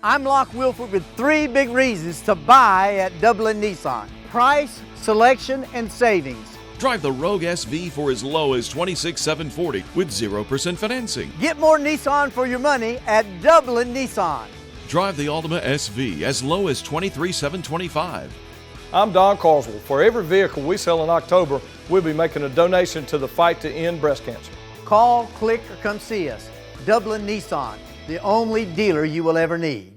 I'm Locke Wilford with 3 big reasons to buy at Dublin Nissan. Price, selection, and savings. Drive the Rogue SV for as low as $26,740 with 0% financing. Get more Nissan for your money at Dublin Nissan. Drive the Altima SV as low as $23,725. I'm Don Carswell. For every vehicle we sell in October, we'll be making a donation to the fight to end breast cancer. Call, click, or come see us. Dublin Nissan, the only dealer you will ever need.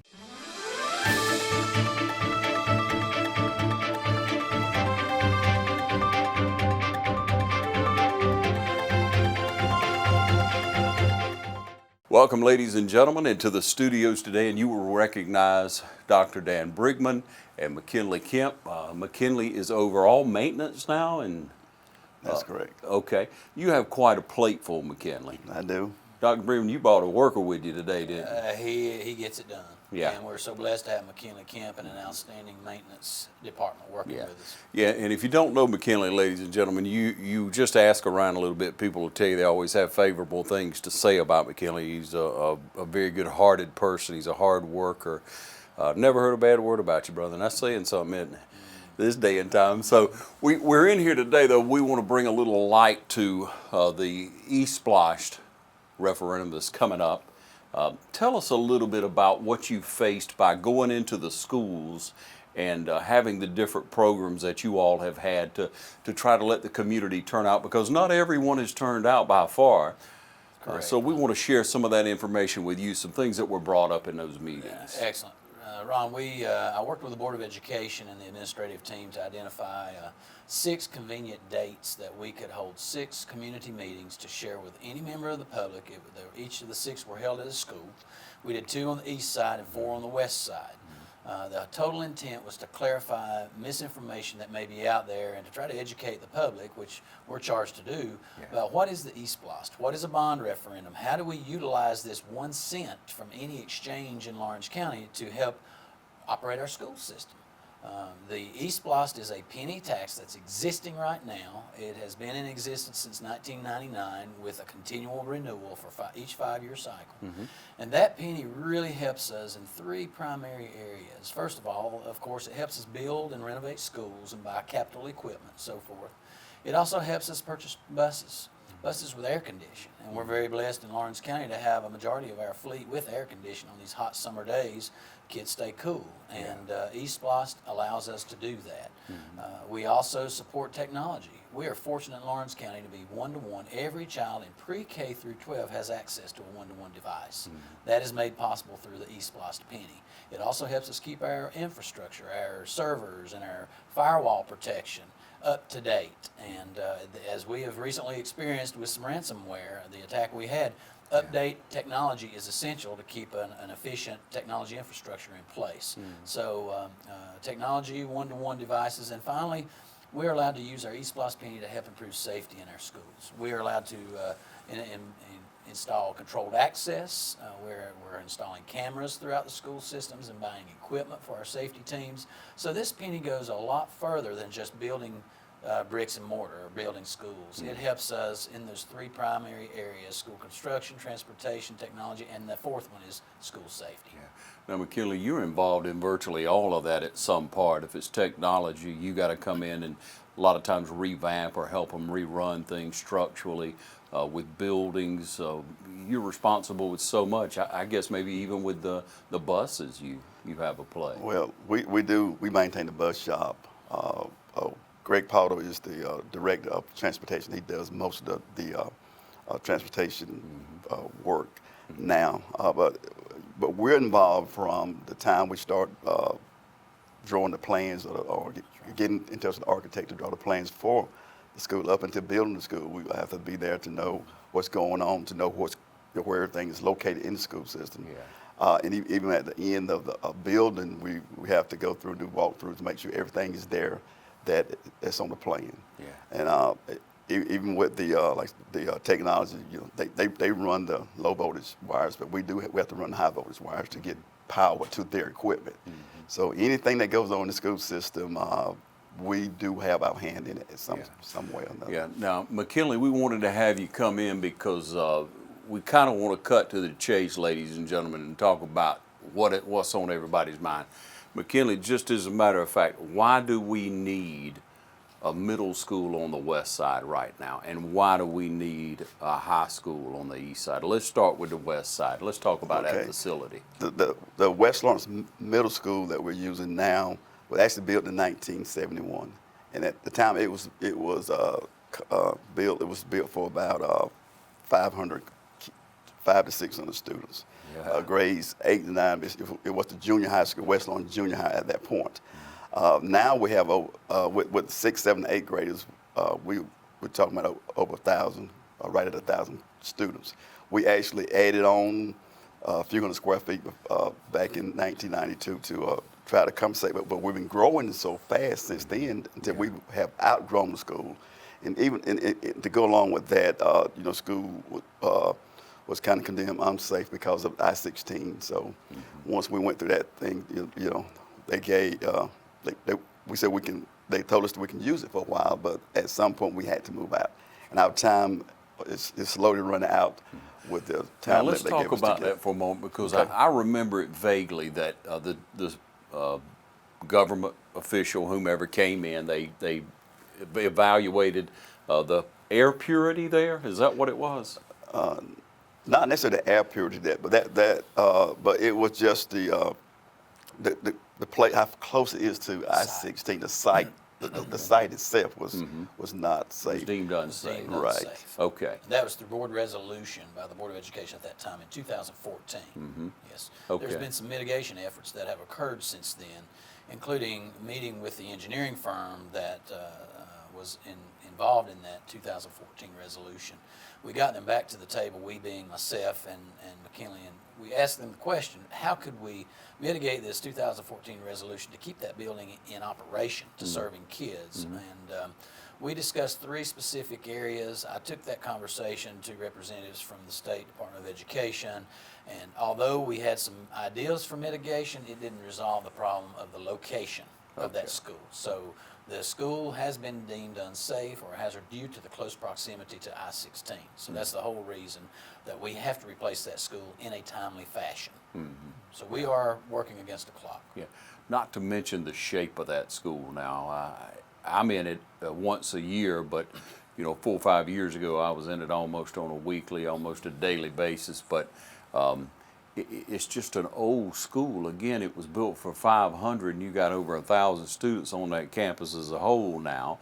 Welcome, ladies and gentlemen, into the studios today, and you will recognize Dr. Dan Brigman and McKinley Kemp. McKinley is overall maintenance now, and that's correct. Okay, you have quite a plate full, McKinley. I do. Dr. Brigman, you brought a worker with you today, didn't you? He gets it done. Yeah. And we're so blessed to have McKinley Kemp and an outstanding maintenance department working with us. Yeah, and if you don't know McKinley, ladies and gentlemen, you just ask around a little bit. People will tell you they always have favorable things to say about McKinley. He's a very good-hearted person. He's a hard worker. Never heard a bad word about you, brother, and that's saying something, isn't it? This day and time. So we're in here today, though. We want to bring a little light to the Esplost referendum that's coming up. Tell us a little bit about what you faced by going into the schools and having the different programs that you all have had to try to let the community turn out, because not everyone has turned out by far. So we want to share some of that information with you, some things that were brought up in those meetings. Excellent. Ron, I worked with the Board of Education and the administrative team to identify 6 convenient dates that we could hold 6 community meetings to share with any member of the public. Each of the 6 were held at a school. We did 2 on the east side and 4 on the west side. The total intent was to clarify misinformation that may be out there and to try to educate the public, which we're charged to do, about what is the Esplost, what is a bond referendum, how do we utilize this 1 cent from any exchange in Lawrence County to help operate our school system. The Esplost is a penny tax that's existing right now. It has been in existence since 1999 with a continual renewal for each 5-year cycle. And that penny really helps us in 3 primary areas. First of all, of course, it helps us build and renovate schools and buy capital equipment, so forth. It also helps us purchase buses with air conditioning. And we're very blessed in Lawrence County to have a majority of our fleet with air conditioning on these hot summer days. Kids stay cool, and Esplost allows us to do that. We also support technology. We are fortunate in Lawrence County to be 1-to-1. Every child in pre-K through 12 has access to a 1-to-1 device. That is made possible through the Esplost penny. It also helps us keep our infrastructure, our servers, and our firewall protection up to date. And as we have recently experienced with some ransomware, the attack we had, update technology is essential to keep an efficient technology infrastructure in place. So technology, 1-to-1 devices, and finally, we're allowed to use our Esplost penny to help improve safety in our schools. We are allowed to install controlled access. We're installing cameras throughout the school systems and buying equipment for our safety teams. So this penny goes a lot further than just building bricks and mortar or building schools. It helps us in those 3 primary areas: school construction, transportation, technology, and the 4th one is school safety. Now, McKinley, you're involved in virtually all of that at some part. If it's technology, you got to come in and a lot of times revamp or help them rerun things structurally with buildings. You're responsible with so much. I guess maybe even with the buses you have a play. Well, we do. We maintain the bus shop. Greg Powder is the director of transportation. He does most of the transportation work now. But we're involved from the time we start drawing the plans or getting in touch with the architect to draw the plans for the school up until building the school. We have to be there to know what's going on, to know where everything is located in the school system. And even at the end of the building, we have to go through and do walkthroughs to make sure everything is there that's on the plan. And even with the technology, they run the low voltage wires, but we have to run the high voltage wires to get power to their equipment. So anything that goes on in the school system, we do have our hand in it in some way or another. Now, McKinley, we wanted to have you come in because we kind of want to cut to the chase, ladies and gentlemen, and talk about what's on everybody's mind. McKinley, just as a matter of fact, why do we need a middle school on the west side right now, and why do we need a high school on the east side? Let's start with the west side. Let's talk about that Okay. facility. The West Lawrence Middle School that we're using now was actually built in 1971, and at the time it was built. It was built for about 500 to 600 students. Yeah. Grades 8 to 9. It was the junior high school, West Lawrence Junior High at that point. Now we have with 6, 7, 8 graders, we're talking about over 1,000, right at 1,000 students. We actually added on a few hundred square feet back in 1992 to try to compensate, but we've been growing so fast since then until we have outgrown the school. And even to go along with that, school was kind of condemned unsafe because of I-16. So once we went through that thing, they gave, we said they told us that we can use it for a while, but at some point we had to move out. And our time is slowly running out with the time Now let's that they gave talk us to about get. that for a moment, because Okay. I remember it vaguely that the government official, whomever came in, they evaluated the air purity there. Is that what it was? Not necessarily the air purity but it was just the place, how close it is to I-16. The site, the site itself was not It was safe. deemed unsafe. Deemed Right. unsafe. Okay. That was the board resolution by the Board of Education at that time in 2014. Yes. Okay. There's been some mitigation efforts that have occurred since then, including meeting with the engineering firm that was involved in that 2014 resolution. We got them back to the table, we being myself and McKinley, and we asked them the question, how could we mitigate this 2014 resolution to keep that building in operation to serving kids? And we discussed 3 specific areas. I took that conversation to representatives from the State Department of Education, and although we had some ideas for mitigation, it didn't resolve the problem of the location of that school. So the school has been deemed unsafe or hazard due to the close proximity to I-16. So that's the whole reason that we have to replace that school in a timely fashion. So we are working against the clock. Yeah. Not to mention the shape of that school now. I'm in it once a year, but 4 or 5 years ago I was in it almost on a weekly, almost a daily basis. But it's just an old school. Again, it was built for 500, and you got over 1,000 students on that campus as a whole now.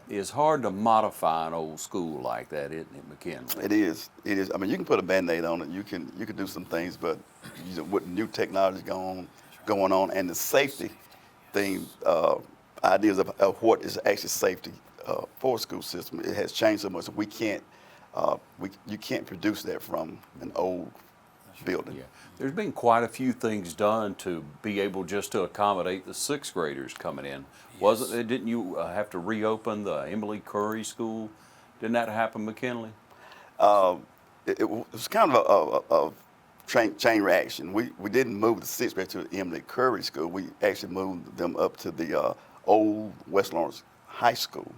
It's hard to modify an old school like that, isn't it, McKinley? It is. It is. I mean, you can put a Band-Aid on it. You can do some things, but with new technology going on, and the safety thing, ideas of what is actually safety for a school system, it has changed so much. We can't. You can't produce that from an old building. Yeah. There's been quite a few things done to be able just to accommodate the 6th graders coming in. Wasn't it? Didn't you have to reopen the Emily Curry School? Didn't that happen, McKinley? It was kind of a chain reaction. We didn't move the 6th grade to the Emily Curry School. We actually moved them up to the old West Lawrence High School.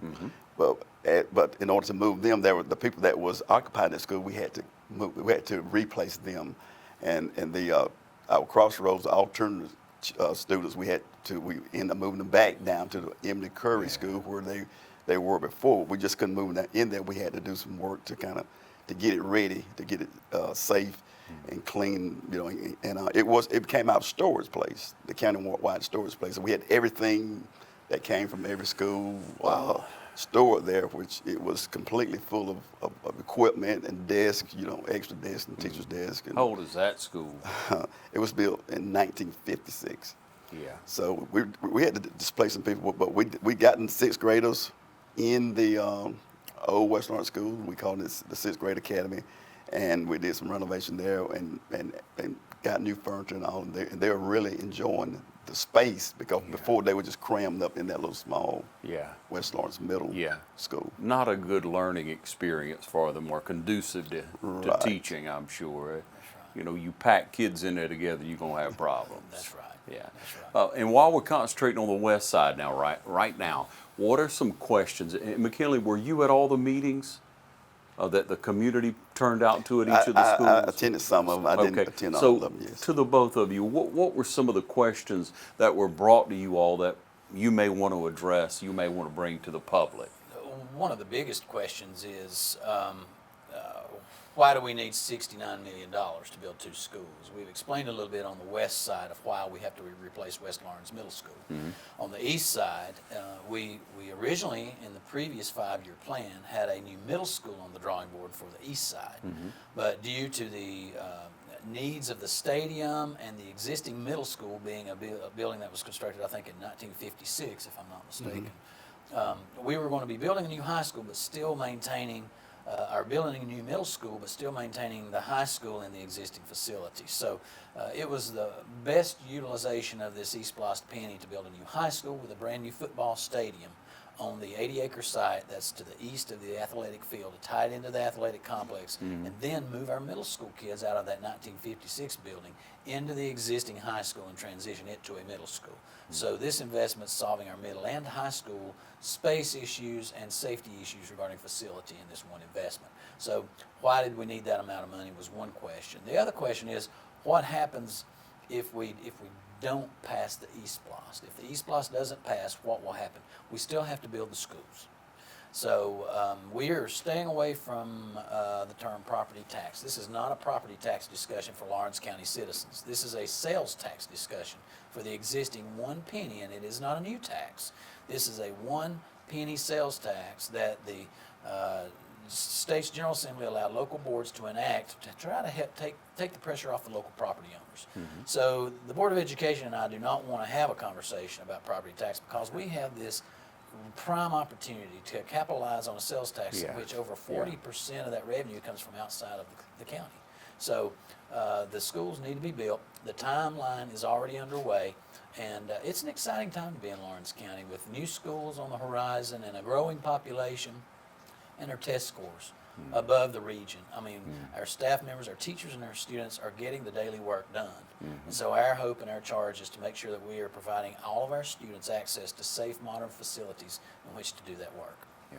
But in order to move them, there were the people that was occupying that school. We had to replace them, and our Crossroads alternative students, we ended up moving them back down to the Emily Curry School where they were before. We just couldn't move them in there. We had to do some work to get it ready, to get it safe and clean. And it became our storage place, the county-wide storage place. So we had everything that came from every school. Stored there, which it was completely full of equipment and desks, extra desks and teachers' desks. How old is that school? It was built in 1956. Yeah. So we had to displace some people, but we gotten 6th graders in the old West Lawrence School. We called it the 6th grade academy, and we did some renovation there and got new furniture and all. And they're really enjoying the space, because before they were just crammed up in that little small West Lawrence Middle School. Not a good learning experience for them, or conducive to teaching, I'm sure. You pack kids in there together, you're going to have problems. That's right. Yeah. That's right. And while we're concentrating on the west side now, right now, what are some questions? And McKinley, were you at all the meetings? that the community turned out to at each of the schools? I attended some of them. I didn't attend all of them, yes. To the both of you, what were some of the questions that were brought to you all that you may want to address, you may want to bring to the public? One of the biggest questions is why do we need $69 million to build 2 schools? We've explained a little bit on the west side of why we have to replace West Lawrence Middle School. On the east side, we originally, in the previous 5-year plan, had a new middle school on the drawing board for the east side. But due to the needs of the stadium and the existing middle school being a building that was constructed, I think, in 1956, if I'm not mistaken, we were going to be building a new high school, but still maintaining are building a new middle school, but still maintaining the high school in the existing facility. So it was the best utilization of this Esplost penny to build a new high school with a brand new football stadium on the 80-acre site that's to the east of the athletic field, to tie it into the athletic complex, and then move our middle school kids out of that 1956 building into the existing high school and transition it to a middle school. So this investment is solving our middle and high school space issues and safety issues regarding facility in this one investment. So why did we need that amount of money was one question. The other question is, what happens if we don't pass the Esplost? If the Esplost doesn't pass, what will happen? We still have to build the schools. So we are staying away from the term property tax. This is not a property tax discussion for Lawrence County citizens. This is a sales tax discussion for the existing 1 penny, and it is not a new tax. This is a 1 penny sales tax that the State's General Assembly allowed local boards to enact to try to help take the pressure off the local property owners. So the Board of Education and I do not want to have a conversation about property tax because we have this prime opportunity to capitalize on a sales tax in which over 40% of that revenue comes from outside of the county. So the schools need to be built. The timeline is already underway, and it's an exciting time to be in Lawrence County with new schools on the horizon and a growing population and our test scores above the region. I mean, our staff members, our teachers, and our students are getting the daily work done. And so our hope and our charge is to make sure that we are providing all of our students access to safe, modern facilities in which to do that work. Yeah.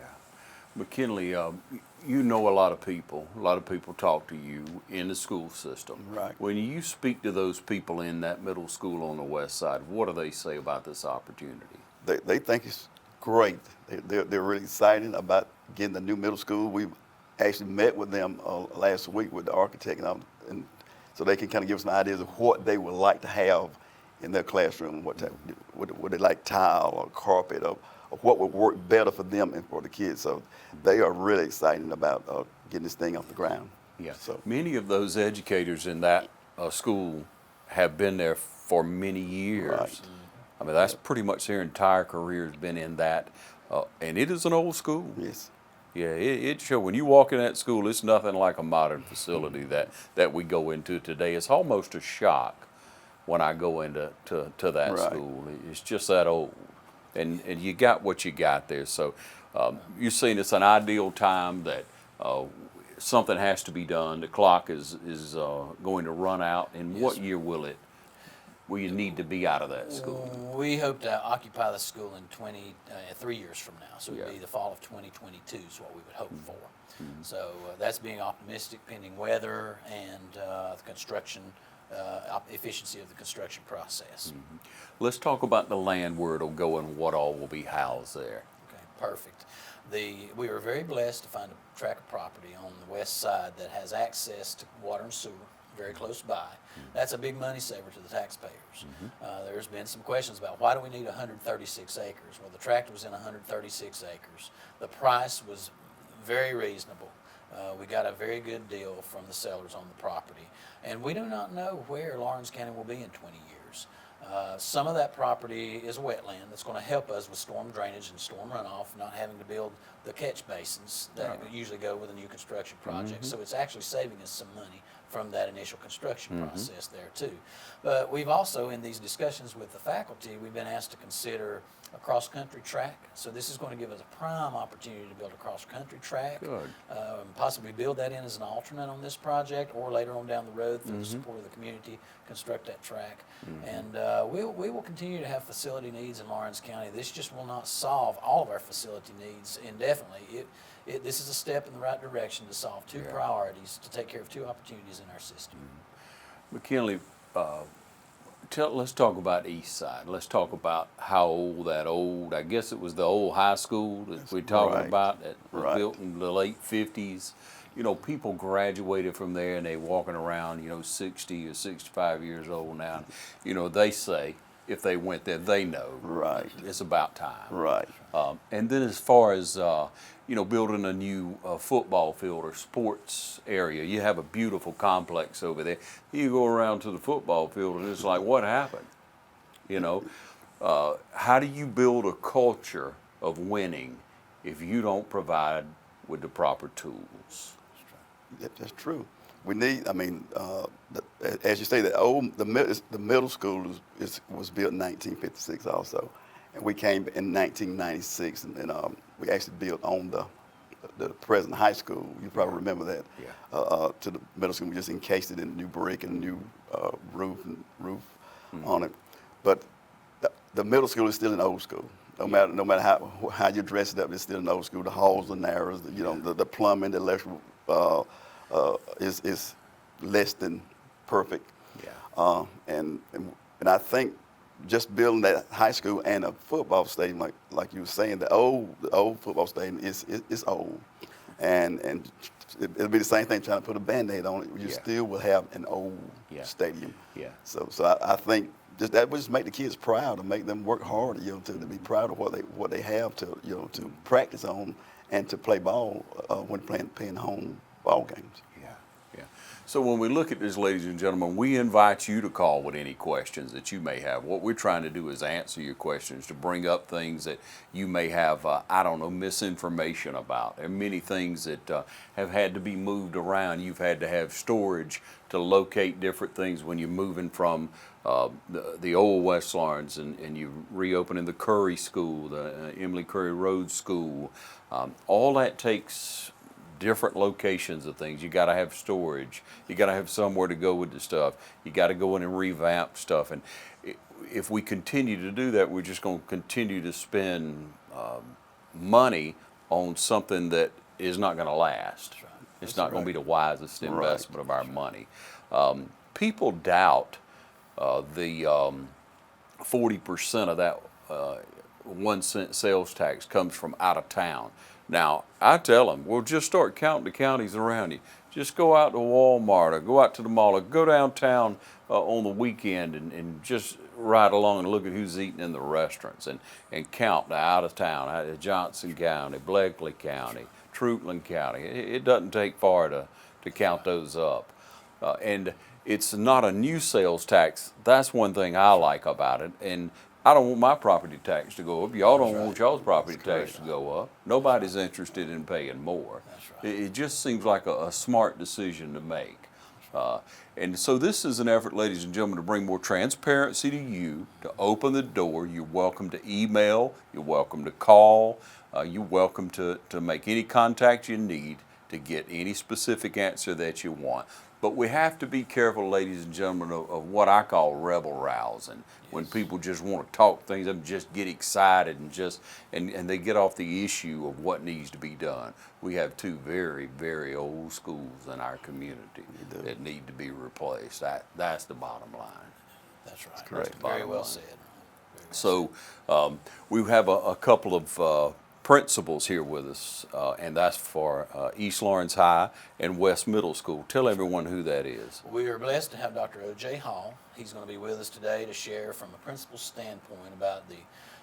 McKinley, you know a lot of people. A lot of people talk to you in the school system. Right. When you speak to those people in that middle school on the west side, what do they say about this opportunity? They think it's great. They're really excited about getting the new middle school. We actually met with them last week with the architect, and so they can kind of give us an idea of what they would like to have in their classroom. Would they like tile or carpet, or what would work better for them and for the kids? So they are really excited about getting this thing off the ground. Yeah. So many of those educators in that school have been there for many years. Right. I mean, that's pretty much their entire career has been in that, and it is an old school. yes. Yeah, it shows. When you walk in that school, it's nothing like a modern facility that we go into today. It's almost a shock when I go into that Right. school. It's just that old, and you got what you got there. So you're saying it's an ideal time that something has to be done. The clock is going to run out. In what year will you need to be out of that school? We hope to occupy the school in 3 years from now. So it would Yeah. be the fall of 2022 is what we would hope for. So that's being optimistic pending weather and the construction, efficiency of the construction process. Let's talk about the land, where it'll go and what all will be housed there. Okay, perfect. We were very blessed to find a tract of property on the west side that has access to water and sewer very close by. That's a big money saver to the taxpayers. There's been some questions about why do we need 136 acres? Well, the tract was in 136 acres. The price was very reasonable. We got a very good deal from the sellers on the property. And we do not know where Lawrence County will be in 20 years. Some of that property is wetland that's going to help us with storm drainage and storm runoff, not having to build the catch basins that usually go with a new construction project. So it's actually saving us some money from that initial construction process there too. But we've also, in these discussions with the faculty, we've been asked to consider a cross-country track. So this is going to give us a prime opportunity to build a cross-country track. Good. Possibly build that in as an alternate on this project, or later on down the road through the support of the community, construct that track. And we will continue to have facility needs in Lawrence County. This just will not solve all of our facility needs indefinitely. This is a step in the right direction to solve two priorities, to take care of two opportunities in our system. McKinley, let's talk about East Side. Let's talk about how old that I guess it was the old high school that we're talking right. about that was Right. built in the late 50s. You know, people graduated from there and they walking around, 60 or 65 years old now. You know, they say if they went there, they know Right. it's about time. Right. And then as far as, building a new football field or sports area, you have a beautiful complex over there. You go around to the football field and it's like, what happened? How do you build a culture of winning if you don't provide with the proper tools? That's true. We need. I mean, as you say, the middle school was built in 1956 also, and we came in 1996, and we actually built on the present high school. You probably remember that. Yeah. To the middle school, we just encased it in new brick and new roof on it. But the middle school is still an old school. No matter how you dress it up, it's still an old school. The halls are narrow. The plumbing, the electrical is less than perfect. Yeah. And I think just building that high school and a football stadium, like you were saying, the old football stadium is old, and it'll be the same thing trying to put a Band-Aid on it. You still will have an old stadium. Yeah. So I think that would just make the kids proud and make them work hard, to be proud of what they have to practice on and to play ball when playing home ball games. Yeah. So when we look at this, ladies and gentlemen, we invite you to call with any questions that you may have. What we're trying to do is answer your questions, to bring up things that you may have, misinformation about. There are many things that have had to be moved around. You've had to have storage to locate different things when you're moving from the old West Lawrence and you're reopening the Curry School, the Emily Curry Road School. All that takes different locations of things. You got to have storage. You got to have somewhere to go with the stuff. You got to go in and revamp stuff. And if we continue to do that, we're just going to continue to spend money on something that is not going to last. Right. It's not going to be the wisest investment of our money. People doubt the 40% of that 1 cent sales tax comes from out of town. Now, I tell them, well, just start counting the counties around you. Just go out to Walmart or go out to the mall or go downtown on the weekend and just ride along and look at who's eating in the restaurants and count the out of town, Johnson County, Bleckley County, Truitland County. It doesn't take far to count those up. And it's not a new sales tax. That's one thing I like about it. And I don't want my property tax to go up. Y'all don't want y'all's property tax to go up. Nobody's interested in paying more. That's right. It just seems like a smart decision to make. And so this is an effort, ladies and gentlemen, to bring more transparency to you, to open the door. You're welcome to email. You're welcome to call. You're welcome to make any contact you need to get any specific answer that you want. But we have to be careful, ladies and gentlemen, of what I call rebel rousing. When people just want to talk things up, just get excited and they get off the issue of what needs to be done. We have two very, very old schools in our community that need to be replaced. That's the bottom line. That's right. correct. That's very well said. So we have a couple of principals here with us, and that's for East Lawrence High and West Middle School. Tell everyone who that is. We are blessed to have Dr. O.J. Hall. He's going to be with us today to share from a principal's standpoint about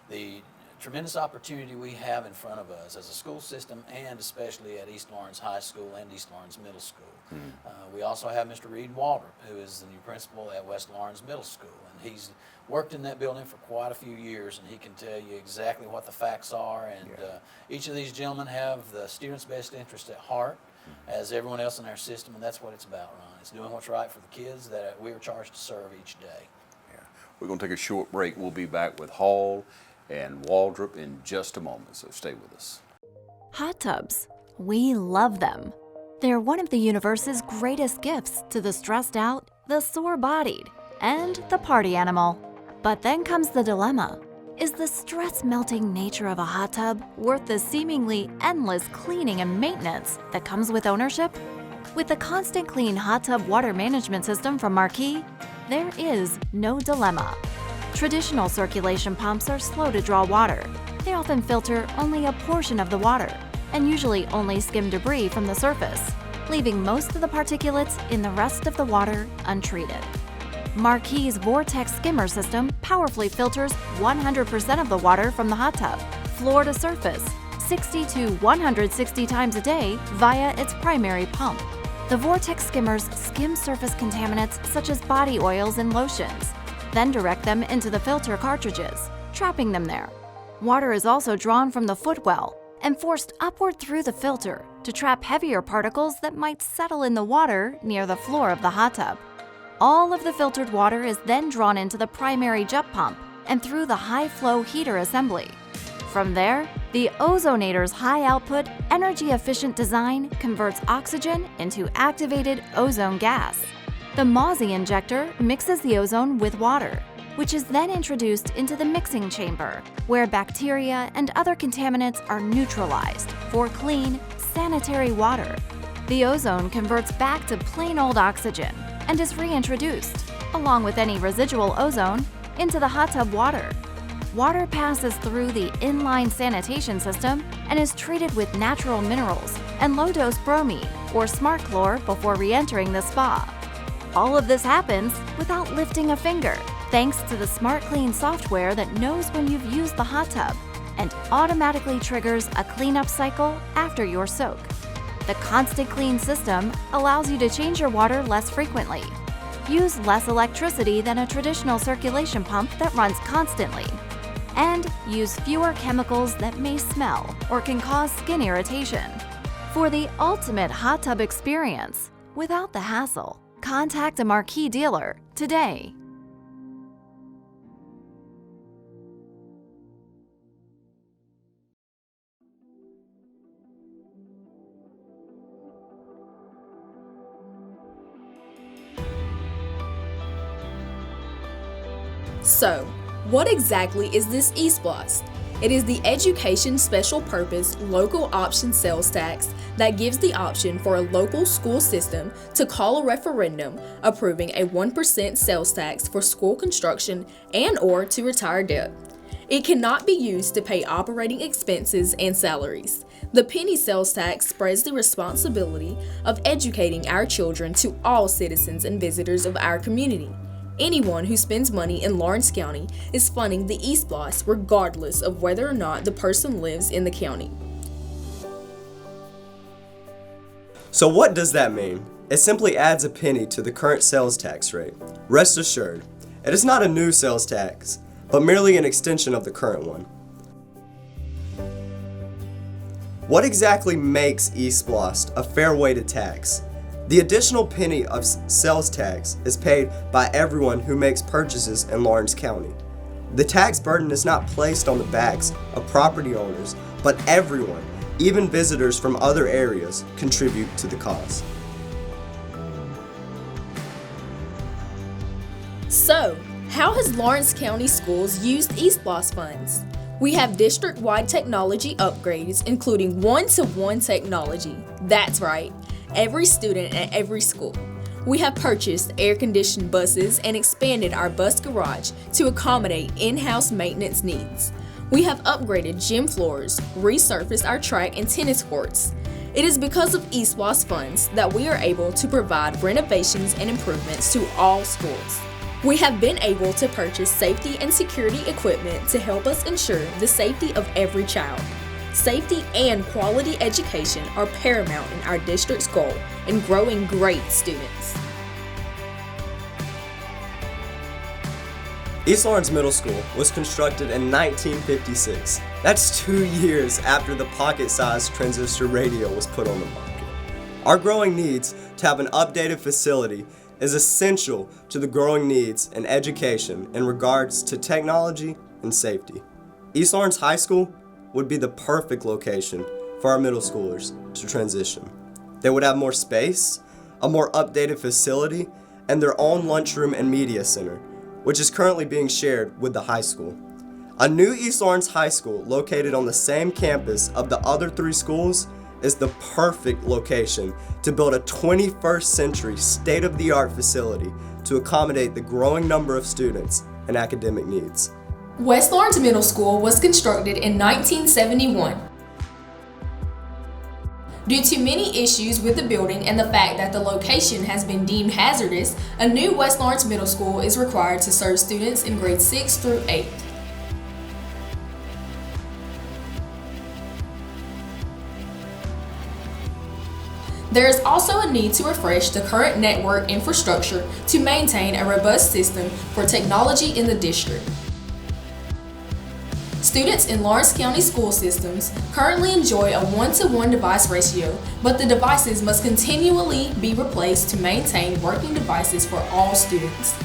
the tremendous opportunity we have in front of us as a school system, and especially at East Lawrence High School and East Lawrence Middle School. We also have Mr. Reed Waldrop, who is the new principal at West Lawrence Middle School, and he's worked in that building for quite a few years, and he can tell you exactly what the facts are. And each of these gentlemen have the students' best interest at heart, as everyone else in our system, and that's what it's about, Ron. It's doing what's right for the kids that we are charged to serve each day. Yeah. We're going to take a short break. We'll be back with Hall and Waldrop in just a moment, so stay with us. Hot tubs. We love them. They're one of the universe's greatest gifts to the stressed out, the sore-bodied, and the party animal. But then comes the dilemma. Is the stress-melting nature of a hot tub worth the seemingly endless cleaning and maintenance that comes with ownership? With the Constant Clean Hot Tub Water Management System from Marquis, there is no dilemma. Traditional circulation pumps are slow to draw water. They often filter only a portion of the water, and usually only skim debris from the surface, leaving most of the particulates in the rest of the water untreated. Marquis' Vortex skimmer system powerfully filters 100% of the water from the hot tub, floor to surface, 60 to 160 times a day via its primary pump. The Vortex skimmers skim surface contaminants such as body oils and lotions, then direct them into the filter cartridges, trapping them there. Water is also drawn from the footwell and forced upward through the filter to trap heavier particles that might settle in the water near the floor of the hot tub. All of the filtered water is then drawn into the primary jet pump and through the high-flow heater assembly. From there, the ozonator's high-output, energy-efficient design converts oxygen into activated ozone gas. The Mozzie injector mixes the ozone with water, which is then introduced into the mixing chamber, where bacteria and other contaminants are neutralized for clean, sanitary water. The ozone converts back to plain old oxygen and is reintroduced, along with any residual ozone, into the hot tub water. Water passes through the inline sanitation system and is treated with natural minerals and low-dose bromine or smart chlor before re-entering the spa. All of this happens without lifting a finger, thanks to the Smart Clean software that knows when you've used the hot tub and automatically triggers a cleanup cycle after your soak. The Constant Clean system allows you to change your water less frequently, use less electricity than a traditional circulation pump that runs constantly, and use fewer chemicals that may smell or can cause skin irritation. For the ultimate hot tub experience, without the hassle, contact a Marquis dealer today. So, what exactly is this Esplost? It is the Education Special Purpose Local Option Sales Tax that gives the option for a local school system to call a referendum approving a 1% sales tax for school construction and/or to retire debt. It cannot be used to pay operating expenses and salaries. The penny sales tax spreads the responsibility of educating our children to all citizens and visitors of our community. Anyone who spends money in Lawrence County is funding the Esplost regardless of whether or not the person lives in the county. So what does that mean? It simply adds a penny to the current sales tax rate. Rest assured, it is not a new sales tax, but merely an extension of the current one. What exactly makes Esplost a fair way to tax? The additional penny of sales tax is paid by everyone who makes purchases in Lawrence County. The tax burden is not placed on the backs of property owners, but everyone, even visitors from other areas, contribute to the cost. So, how has Lawrence County Schools used Esplost funds? We have district-wide technology upgrades, including one-to-one technology. That's right, every student at every school. We have purchased air-conditioned buses and expanded our bus garage to accommodate in-house maintenance needs. We have upgraded gym floors, resurfaced our track and tennis courts. It is because of Esplost funds that we are able to provide renovations and improvements to all schools. We have been able to purchase safety and security equipment to help us ensure the safety of every child. Safety and quality education are paramount in our district's goal in growing great students. East Lawrence Middle School was constructed in 1956. That's 2 years after the pocket-sized transistor radio was put on the market. Our growing needs to have an updated facility is essential to the growing needs in education in regards to technology and safety. East Lawrence High School would be the perfect location for our middle schoolers to transition. They would have more space, a more updated facility, and their own lunchroom and media center. which is currently being shared with the high school. A new East Lawrence High School located on the same campus of the other 3 schools is the perfect location to build a 21st century state-of-the-art facility to accommodate the growing number of students and academic needs. West Lawrence Middle School was constructed in 1971. Due to many issues with the building and the fact that the location has been deemed hazardous, a new West Lawrence Middle School is required to serve students in grades 6 through 8. There is also a need to refresh the current network infrastructure to maintain a robust system for technology in the district. Students in Lawrence County school systems currently enjoy a 1-to-1 device ratio, but the devices must continually be replaced to maintain working devices for all students.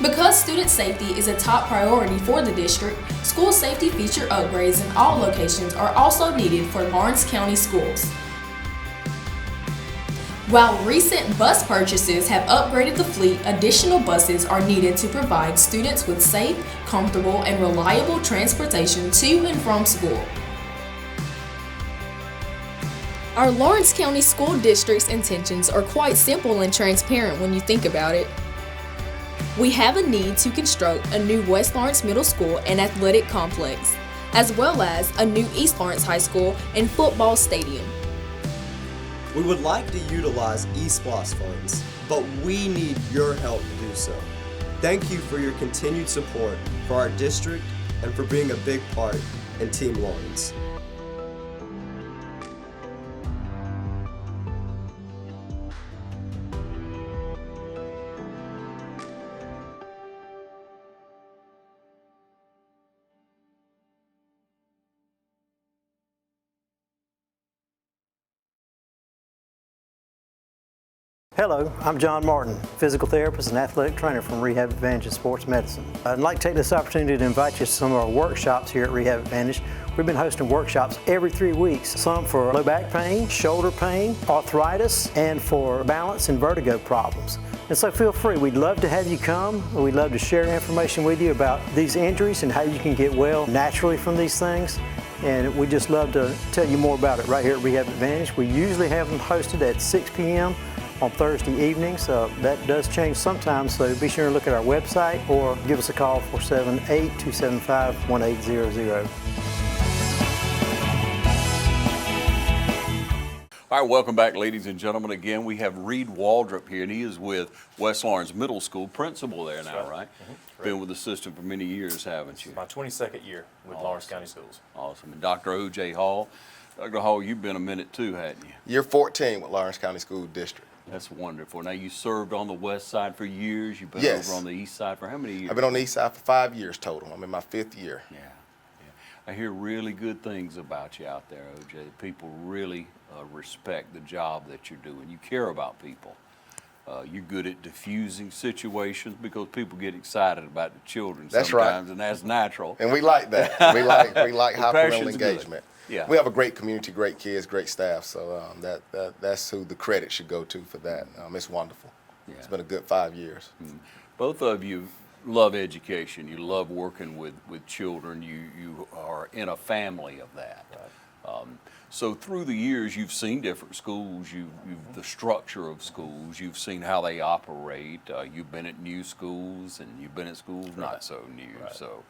Because student safety is a top priority for the district, school safety feature upgrades in all locations are also needed for Lawrence County schools. While recent bus purchases have upgraded the fleet, additional buses are needed to provide students with safe, comfortable, and reliable transportation to and from school. Our Lawrence County School District's intentions are quite simple and transparent when you think about it. We have a need to construct a new West Lawrence Middle School and athletic complex, as well as a new East Lawrence High School and football stadium. We would like to utilize Esplost funds, but we need your help to do so. Thank you for your continued support for our district and for being a big part in Team Lawrence. Hello, I'm John Martin, physical therapist and athletic trainer from Rehab Advantage in Sports Medicine. I'd like to take this opportunity to invite you to some of our workshops here at Rehab Advantage. We've been hosting workshops every 3 weeks, some for low back pain, shoulder pain, arthritis, and for balance and vertigo problems. And so feel free, we'd love to have you come. We'd love to share information with you about these injuries and how you can get well naturally from these things. And we'd just love to tell you more about it right here at Rehab Advantage. We usually have them hosted at 6 p.m. on Thursday evenings. That does change sometimes, so be sure to look at our website or give us a call 478-275-1800. All right, welcome back, ladies and gentlemen. Again, we have Reed Waldrop here, and he is with West Lawrence Middle School, principal there now, right? Mm-hmm. Been with the system for many years, haven't you? My 22nd year with Lawrence County Schools. Awesome. And Dr. O.J. Hall. Dr. Hall, you've been a minute too, hadn't you? Year 14 with Lawrence County School District. That's wonderful. Now, you served on the west side for years. You've been Yes. over on the east side for how many years? I've been on the east side for 5 years total. I'm in my 5th year. Yeah. I hear really good things about you out there, O.J. People really respect the job that you're doing. You care about people. You're good at diffusing situations because people get excited about the children That's sometimes, right. and that's natural. And we like that. we like high parental Passion's good. engagement. Yeah. We have a great community, great kids, great staff. So that's who the credit should go to for that. It's wonderful. Yeah. It's been a good 5 years. Both of you love education. You love working with children. You are in a family of that. Right. So through the years, you've seen different schools. You've the structure of schools. You've seen how they operate. You've been at new schools, and you've been at schools not so new. Right. So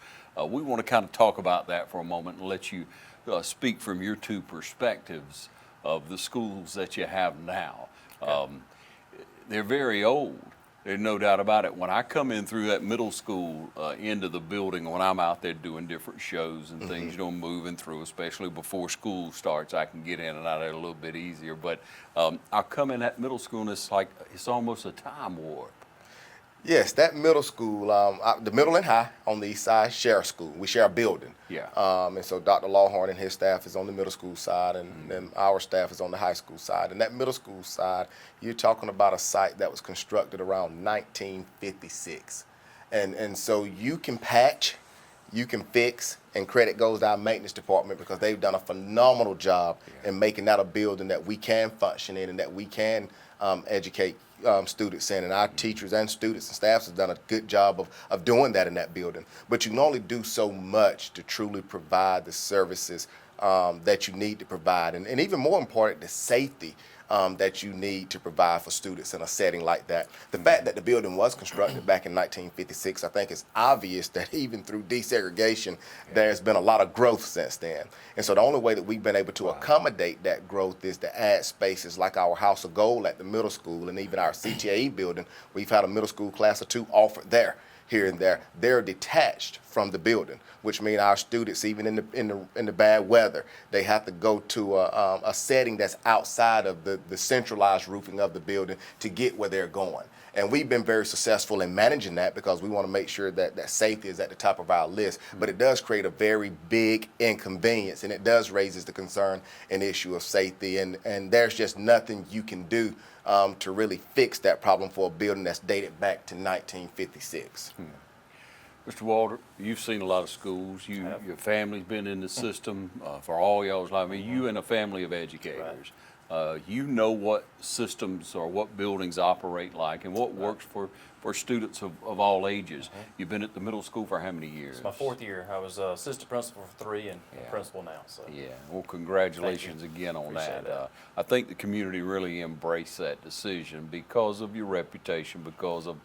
we want to kind of talk about that for a moment and let you speak from your two perspectives of the schools that you have now. Okay. They're very old. There's no doubt about it. When I come in through that middle school into the building, when I'm out there doing different shows and things, you know, moving through, especially before school starts, I can get in and out of there a little bit easier. But I'll come in that middle school and it's like, it's almost a time warp. Yes, that middle school, the middle and high on the east side share a school. We share a building. Yeah. And so Dr. Lawhorn and his staff is on the middle school side, and then our staff is on the high school side. And that middle school side, you're talking about a site that was constructed around 1956. And so you can patch, you can fix, and credit goes to our maintenance department because they've done a phenomenal job in making that a building that we can function in and that we can educate students in, and our teachers and students and staffs have done a good job of doing that in that building. But you can only do so much to truly provide the services that you need to provide, and even more important, the safety that you need to provide for students in a setting like that. The fact that the building was constructed back in 1956, I think it's obvious that even through desegregation, there's been a lot of growth since then. And so the only way that we've been able to accommodate that growth is to add spaces like our House of Gold at the middle school, and even our CTAE building. We've had a middle school class or two offered there. Here and there, they're detached from the building, which means our students, even in the bad weather, they have to go to a setting that's outside of the centralized roofing of the building to get where they're going. And we've been very successful in managing that because we want to make sure that safety is at the top of our list. But it does create a very big inconvenience, and it does raises the concern and issue of safety. And there's just nothing you can do to really fix that problem for a building that's dated back to 1956. Mr. Walter, you've seen a lot of schools. Your family's been in the system for all y'all's life. I mean, you and a family of educators. You know what systems or what buildings operate like and what works for students of all ages. You've been at the middle school for how many years? It's my 4th year. I was assistant principal for 3 and principal now. So. Yeah, well, congratulations again on that. I think the community really embraced that decision because of your reputation, because of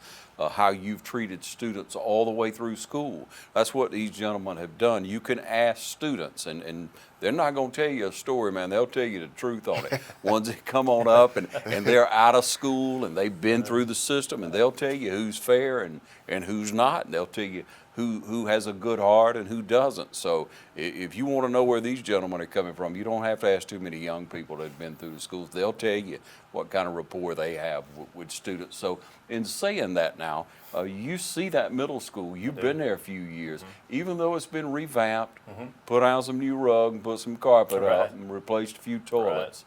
how you've treated students all the way through school. That's what these gentlemen have done. You can ask students, and they're not going to tell you a story, man. They'll tell you the truth on it. Ones that come on up and they're out of school and they've been through the system, and they'll tell you who's fair and who's not, and they'll tell you who has a good heart and who doesn't. So if you want to know where these gentlemen are coming from, you don't have to ask too many young people that have been through the schools. They'll tell you what kind of rapport they have with students. So in saying that now, you see that middle school, you've been there a few years, even though it's been revamped, put out some new rug and put some carpet up and replaced a few toilets.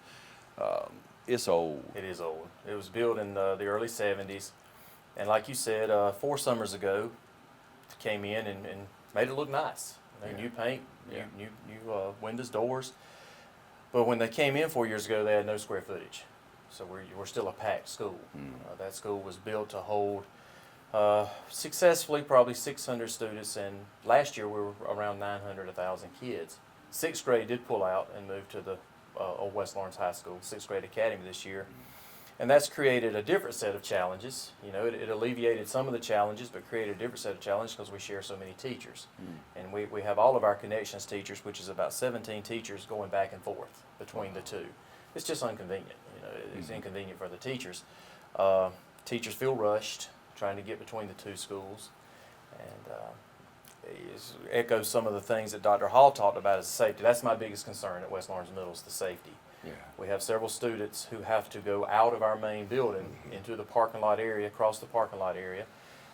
It's old. It is old. It was built in the early 70s. And like you said, 4 summers ago, came in and made it look nice. New paint, new windows, doors. But when they came in 4 years ago, they had no square footage. So we're still a packed school. That school was built to hold successfully probably 600 students, and last year we were around 900, 1,000 kids. 6th grade did pull out and move to the Old West Lawrence High School, 6th grade academy this year. And that's created a different set of challenges. You know, it alleviated some of the challenges, but created a different set of challenges because we share so many teachers. And we have all of our connections teachers, which is about 17 teachers going back and forth between the two. It's just inconvenient. You know, it's inconvenient for the teachers. Teachers feel rushed trying to get between the two schools. And it echoes some of the things that Dr. Hall talked about as safety. That's my biggest concern at West Lawrence Middle is the safety. We have several students who have to go out of our main building into the parking lot area, across the parking lot area,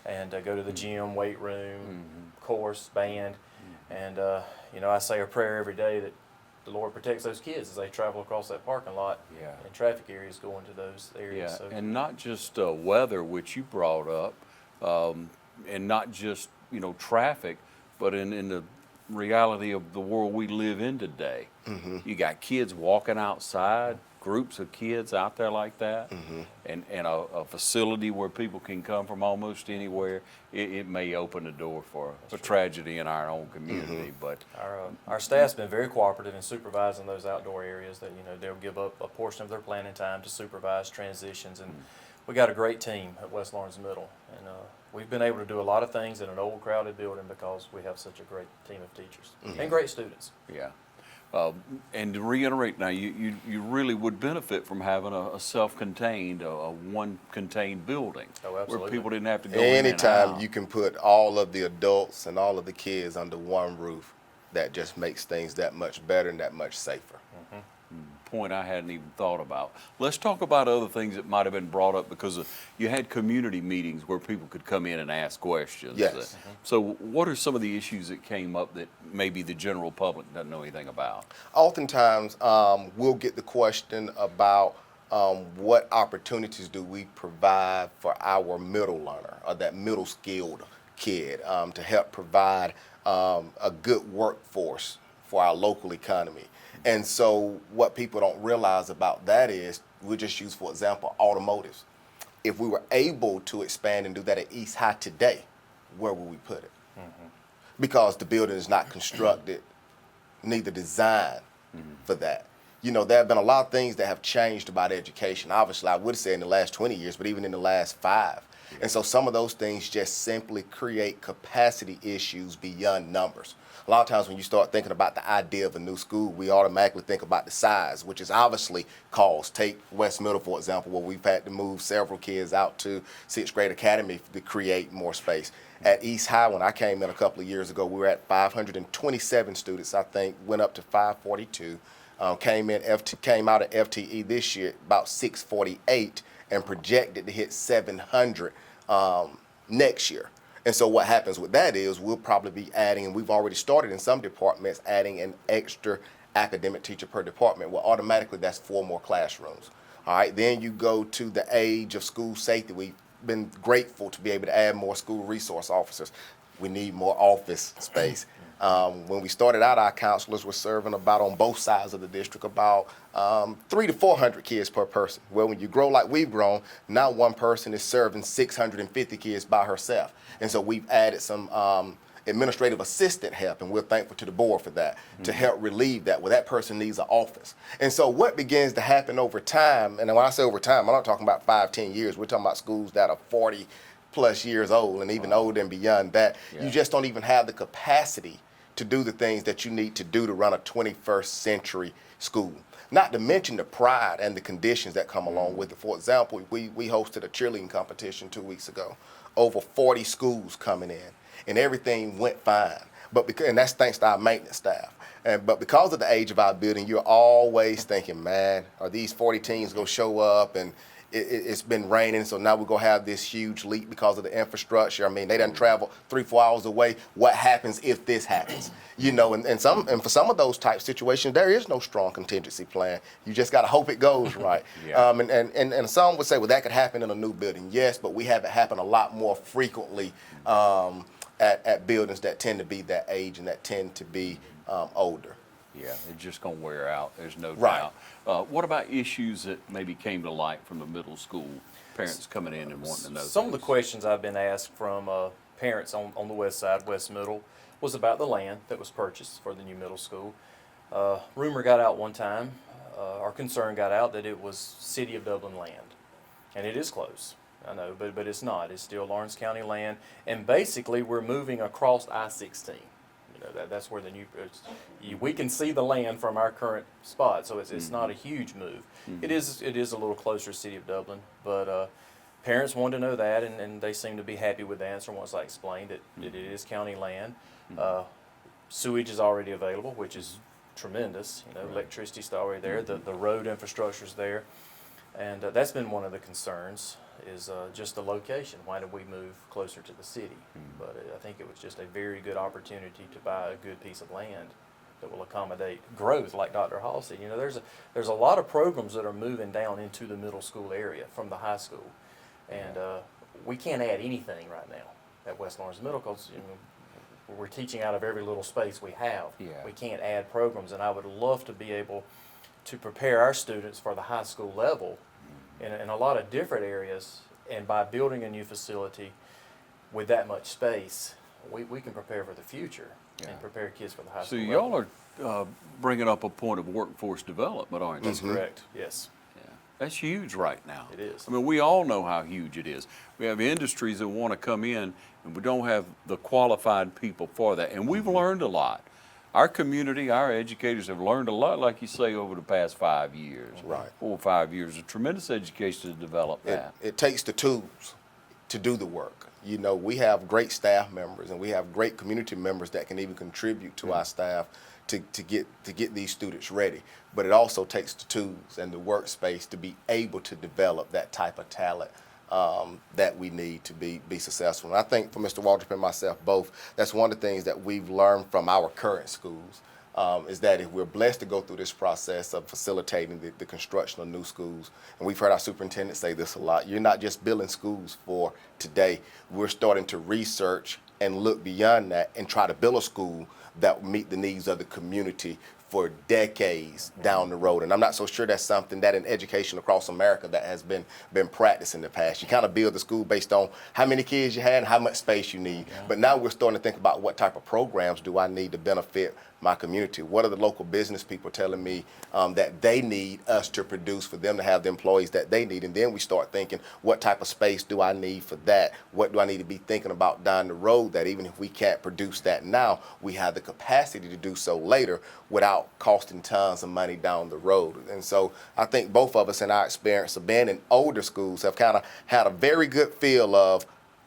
and go to the gym, weight room, course, band. And, you know, I say a prayer every day that the Lord protects those kids as they travel across that parking lot and traffic areas going to those areas. So, and not just weather, which you brought up, and not just, you know, traffic, but in the reality of the world we live in today. You got kids walking outside, groups of kids out there like that, and a facility where people can come from almost anywhere. It may open the door for a tragedy in our own community. But our staff's been very cooperative in supervising those outdoor areas. That, you know, they'll give up a portion of their planning time to supervise transitions, and we got a great team at West Lawrence Middle, and we've been able to do a lot of things in an old crowded building because we have such a great team of teachers and great students. And to reiterate now, you really would benefit from having a self-contained, one contained building. Where people didn't have to go in and Anytime out. you can put all of the adults and all of the kids under one roof, that just makes things that much better and that much safer. Point I hadn't even thought about. Let's talk about other things that might have been brought up because you had community meetings where people could come in and ask questions. Yes. So what are some of the issues that came up that maybe the general public doesn't know anything about? Oftentimes, we'll get the question about what opportunities do we provide for our middle learner or that middle skilled kid to help provide a good workforce for our local economy. And so what people don't realize about that is, we just use, for example, automotives. If we were able to expand and do that at East High today, where would we put it? Because the building is not constructed, neither designed for that. You know, there have been a lot of things that have changed about education. Obviously, I would say in the last 20 years, but even in the last 5. And so some of those things just simply create capacity issues beyond numbers. A lot of times when you start thinking about the idea of a new school, we automatically think about the size, which is obviously cost. Take West Middle, for example, where we've had to move several kids out to 6th grade academy to create more space. At East High, when I came in a couple of years ago, we were at 527 students, I think, went up to 542. Came out at FTE this year about 648 and projected to hit 700 next year. And so what happens with that is we'll probably be adding, and we've already started in some departments, adding an extra academic teacher per department. Well, automatically that's 4 more classrooms. All right, then you go to the age of school safety. We've been grateful to be able to add more school resource officers. We need more office space. When we started out, our counselors were serving about, on both sides of the district, about 300 to 400 kids per person. Well, when you grow like we've grown, now one person is serving 650 kids by herself. And so we've added some administrative assistant help, and we're thankful to the board for that, to help relieve that, where that person needs an office. And so what begins to happen over time, and when I say over time, I'm not talking about 5-10 years, we're talking about schools that are 40 plus years old and even older and beyond that. You just don't even have the capacity to do the things that you need to do to run a 21st century school. Not to mention the pride and the conditions that come along with it. For example, we hosted a cheerleading competition 2 weeks ago. Over 40 schools coming in, and everything went fine. And that's thanks to our maintenance staff. But because of the age of our building, you're always thinking, man, are these 40 teams going to show up? And it's been raining, so now we're going to have this huge leak because of the infrastructure. I mean, they done travel 3-4 hours away. What happens if this happens? You know, and for some of those type situations, there is no strong contingency plan. You just got to hope it goes right. And some would say, well, that could happen in a new building. Yes, but we have it happen a lot more frequently at buildings that tend to be that age and that tend to be older. Yeah, it's just going to wear out. There's no doubt. What about issues that maybe came to light from the middle school, parents coming in and wanting to know Some of the questions I've been asked from parents on the west side, West Middle, was about the land that was purchased for the new middle school. Rumor got out one time, our concern got out that it was City of Dublin land. And it is close, I know, but it's not. It's still Lawrence County land. And basically, we're moving across I-16. That's where the new, we can see the land from our current spot, so it's not a huge move. It is a little closer to City of Dublin, but parents wanted to know that, and they seem to be happy with the answer once I explained it. It is county land. Sewage is already available, which is tremendous. Electricity's already there. The road infrastructure's there, and that's been one of the concerns. Is just the location. Why did we move closer to the city? But I think it was just a very good opportunity to buy a good piece of land that will accommodate growth, like Dr. Hall said. There's a lot of programs that are moving down into the middle school area from the high school, and we can't add anything right now at West Lawrence Middle because we're teaching out of every little space we have. We can't add programs, and I would love to be able to prepare our students for the high school level in a lot of different areas, and by building a new facility with that much space, we can prepare for the future and prepare kids for the high school level. So y'all are bringing up a point of workforce development, aren't you? That's correct, yes. That's huge right now. It is. I mean, we all know how huge it is. We have industries that want to come in, and we don't have the qualified people for that. And we've learned a lot. Our community, our educators have learned a lot, like you say, over the past 5 years. 4 or 5 years. A tremendous education to develop that. It takes the tools to do the work. We have great staff members, and we have great community members that can even contribute to our staff to get these students ready. But it also takes the tools and the workspace to be able to develop that type of talent that we need to be successful. And I think for Mr. Waldrop and myself both, that's one of the things that we've learned from our current schools, is that if we're blessed to go through this process of facilitating the construction of new schools, and we've heard our superintendent say this a lot, you're not just building schools for today, we're starting to research and look beyond that and try to build a school that will meet the needs of the community for decades down the road. And I'm not so sure that's something that in education across America that has been practiced in the past. You kind of build the school based on how many kids you had and how much space you need. But now we're starting to think about what type of programs do I need to benefit my community? What are the local business people telling me that they need us to produce for them to have the employees that they need? And then we start thinking, what type of space do I need for that? What do I need to be thinking about down the road that even if we can't produce that now, we have the capacity to do so later without costing tons of money down the road. And so I think both of us in our experience of being in older schools have kind of had a very good feel of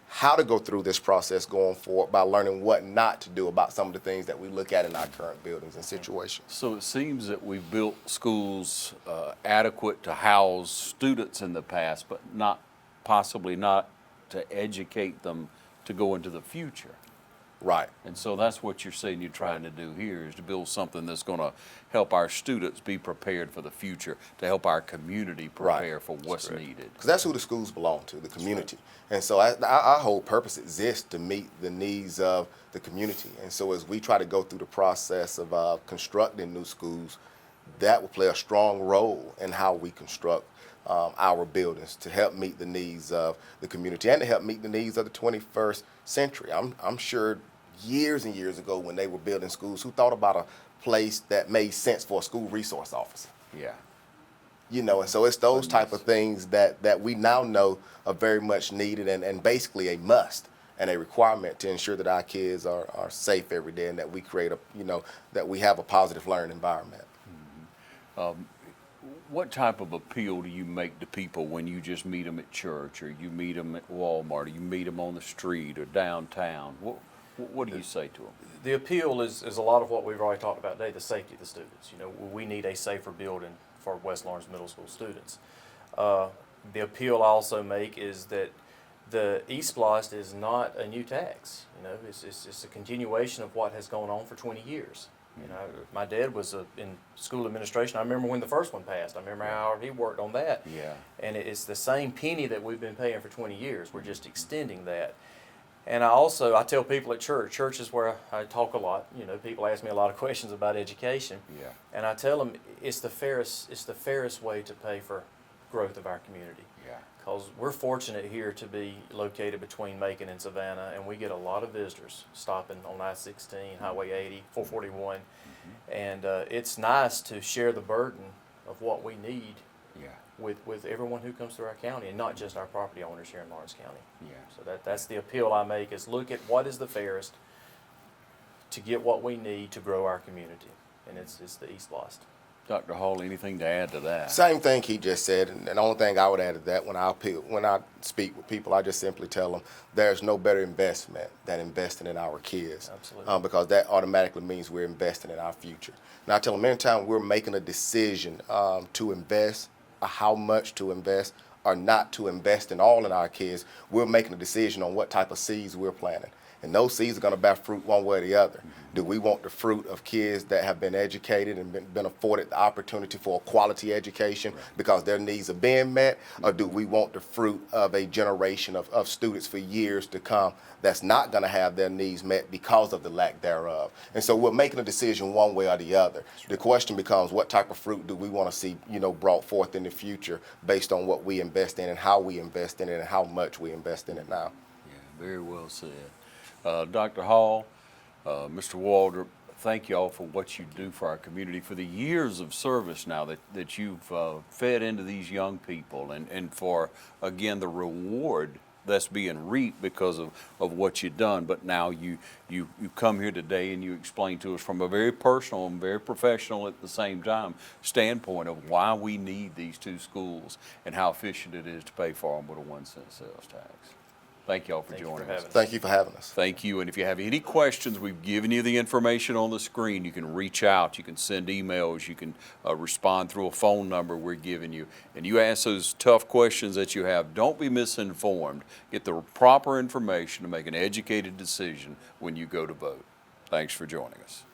how to go through this process going forward by learning what not to do about some of the things that we look at in our current buildings and situations. So it seems that we've built schools adequate to house students in the past, but possibly not to educate them to go into the future. Right. And so that's what you're saying you're trying to do here, is to build something that's going to help our students be prepared for the future, to help our community prepare for what's needed. Because that's who the schools belong to, the community. And so our whole purpose exists to meet the needs of the community. And so as we try to go through the process of constructing new schools, that will play a strong role in how we construct our buildings to help meet the needs of the community and to help meet the needs of the 21st century. I'm sure years and years ago when they were building schools, who thought about a place that made sense for a school resource officer? Yeah. You know, and so it's those type of things that we now know are very much needed and basically a must and a requirement to ensure that our kids are safe every day and that we create that we have a positive learning environment. What type of appeal do you make to people when you just meet them at church, or you meet them at Walmart, or you meet them on the street or downtown? What do you say to them? The appeal is a lot of what we've already talked about today, the safety of the students. You know, we need a safer building for West Lawrence Middle School students. The appeal I also make is that the Esplost is not a new tax. You know, it's a continuation of what has gone on for 20 years. You know, my dad was in school administration. I remember when the first one passed. I remember how he worked on that. Yeah. And it's the same penny that we've been paying for 20 years. We're just extending that. And I tell people at church is where I talk a lot. You know, people ask me a lot of questions about education. Yeah. And I tell them it's the fairest way to pay for growth of our community. Yeah. Because we're fortunate here to be located between Macon and Savannah, and we get a lot of visitors stopping on I-16, Highway 80, 441, and it's nice to share the burden of what we need with everyone who comes through our county, and not just our property owners here in Lawrence County. Yeah. So that's the appeal I make, is look at what is the fairest to get what we need to grow our community, and it's the Esplost. Dr. Hall, anything to add to that? Same thing he just said, and the only thing I would add to that, when I speak with people, I just simply tell them there's no better investment than investing in our kids. Absolutely. Because that automatically means we're investing in our future. Now I tell them anytime we're making a decision to invest, or how much to invest, or not to invest in all in our kids, we're making a decision on what type of seeds we're planting. And those seeds are going to bear fruit one way or the other. Do we want the fruit of kids that have been educated and been afforded the opportunity for a quality education because their needs are being met? Or do we want the fruit of a generation of students for years to come that's not going to have their needs met because of the lack thereof? And so we're making a decision one way or the other. The question becomes, what type of fruit do we want to see, brought forth in the future based on what we invest in and how we invest in it and how much we invest in it now? Yeah, very well said. Dr. Hall, Mr. Waldrop, thank you all for what you do for our community, for the years of service now that you've fed into these young people, and for, again, the reward that's being reaped because of what you've done. But now you come here today and you explain to us from a very personal and very professional at the same time standpoint of why we need these two schools and how efficient it is to pay for them with a 1-cent sales tax. Thank you all for joining us. Thank you for having us. Thank you. And if you have any questions, we've given you the information on the screen. You can reach out. You can send emails. You can respond through a phone number we're giving you. And you ask those tough questions that you have. Don't be misinformed. Get the proper information to make an educated decision when you go to vote. Thanks for joining us.